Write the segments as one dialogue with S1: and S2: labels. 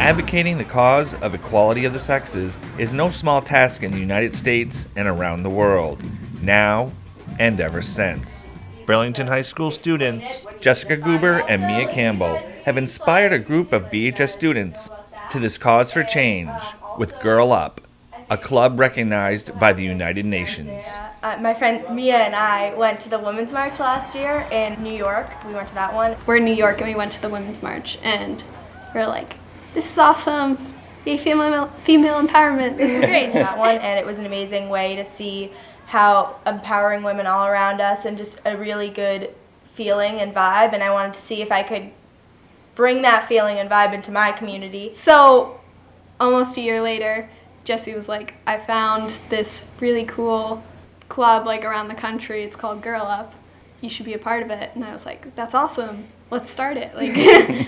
S1: Advocating the cause of equality of the sexes is no small task in the United States and around the world, now and ever since. Burlington High School students Jessica Gruber and Mia Campbell have inspired a group of BHS students to this cause for change with Girl Up, a club recognized by the United Nations.
S2: My friend Mia and I went to the Women's March last year in New York. We went to that one.
S3: We're in New York and we went to the Women's March and we're like, this is awesome. Yay, female empowerment. This is great.
S2: That one, and it was an amazing way to see how empowering women all around us and just a really good feeling and vibe. And I wanted to see if I could bring that feeling and vibe into my community.
S3: So almost a year later, Jessie was like, I found this really cool club like around the country. It's called Girl Up. You should be a part of it. And I was like, that's awesome. Let's start it. Like,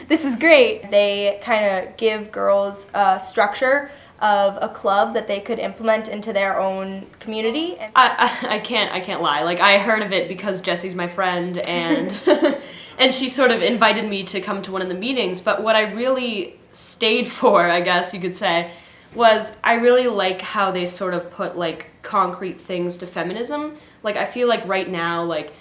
S3: this is great.
S2: They kind of give girls a structure of a club that they could implement into their own community.
S4: I can't lie. Like, I heard of it because Jessie's my friend, and and she sort of invited me to come to one of the meetings. But what I really stayed for, I guess you could say, was I really like how they sort of put like concrete things to feminism. Like, I feel like right now, like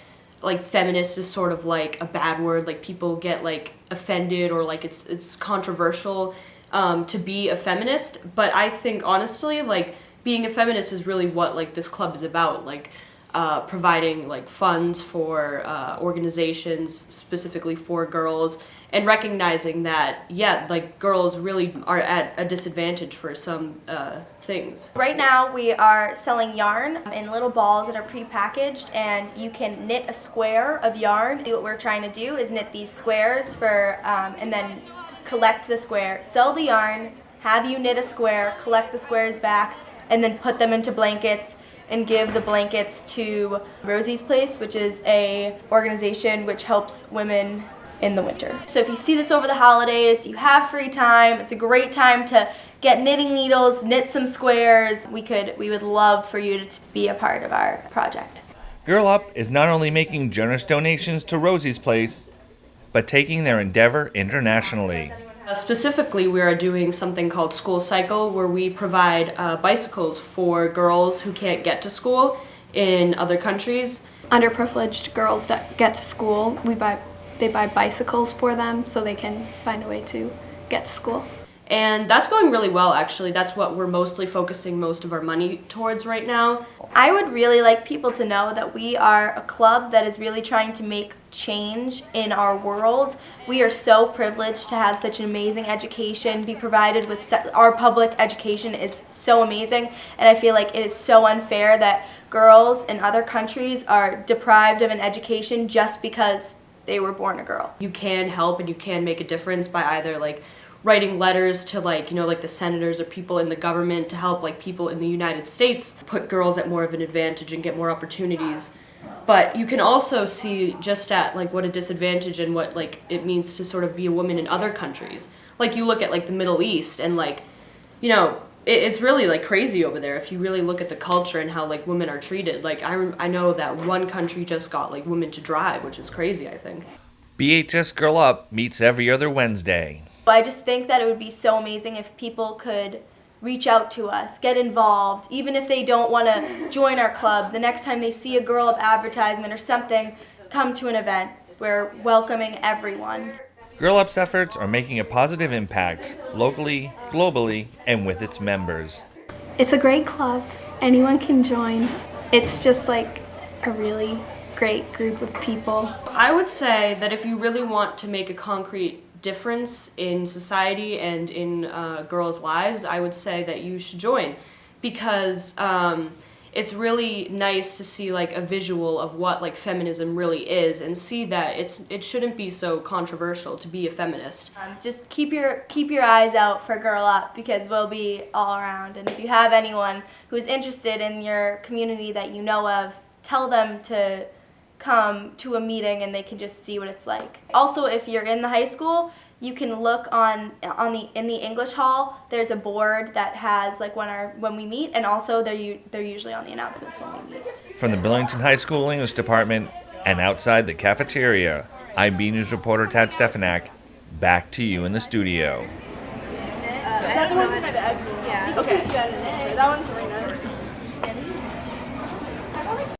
S4: feminist is sort of like a bad word. Like, people get like offended or like it's controversial to be a feminist. But I think honestly, like, being a feminist is really what like this club is about. Like, providing like funds for organizations specifically for girls, and recognizing that like girls really are at a disadvantage for some things.
S2: Right now we are selling yarn in little balls that are pre-packaged, and you can knit a square of yarn. What we're trying to do is knit these squares and then collect the square, sell the yarn, have you knit a square, collect the squares back, and then put them into blankets and give the blankets to Rosie's Place, which is a organization which helps women in the winter. So if you see this over the holidays, you have free time, it's a great time to get knitting needles, knit some squares. We would love for you to be a part of our project.
S1: Girl Up is not only making generous donations to Rosie's Place, but taking their endeavor internationally.
S4: Specifically, we are doing something called School Cycle, where we provide bicycles for girls who can't get to school in other countries.
S3: Underprivileged girls that get to school, they buy bicycles for them so they can find a way to get to school.
S4: And that's going really well, actually. That's what we're mostly focusing most of our money towards right now.
S2: I would really like people to know that we are a club that is really trying to make change in our world. We are so privileged to have such an amazing education, be provided with our public education is so amazing, and I feel like it is so unfair that girls in other countries are deprived of an education just because they were born a girl.
S4: You can help and you can make a difference by either like writing letters to like the senators or people in the government to help like people in the United States put girls at more of an advantage and get more opportunities. But you can also see just at like what a disadvantage and what like it means to sort of be a woman in other countries. Like, you look at like the Middle East and like, it's really like crazy over there if you really look at the culture and how like women are treated. Like, I know that one country just got like women to drive, which is crazy, I think.
S1: BHS Girl Up meets every other Wednesday.
S2: I just think that it would be so amazing if people could reach out to us, get involved, even if they don't want to join our club. The next time they see a Girl Up advertisement or something, come to an event. We're welcoming everyone.
S1: Girl Up's efforts are making a positive impact locally, globally, and with its members.
S3: It's a great club. Anyone can join. It's just like a really great group of people.
S4: I would say that if you really want to make a concrete difference in society and in girls' lives, I would say that you should join, because it's really nice to see like a visual of what like feminism really is, and see that it shouldn't be so controversial to be a feminist.
S2: Just keep your eyes out for Girl Up, because we'll be all around. And if you have anyone who is interested in your community that you know of, tell them to come to a meeting and they can just see what it's like. Also, if you're in the high school, you can look in the English hall. There's a board that has like when we meet, and also they're usually on the announcements when we meet.
S1: From the Burlington High School English Department and outside the cafeteria, I'm B News reporter Tad Stefanak. Back to you in the studio.
S5: Is that the one from my bag? Yeah. Okay. That one's right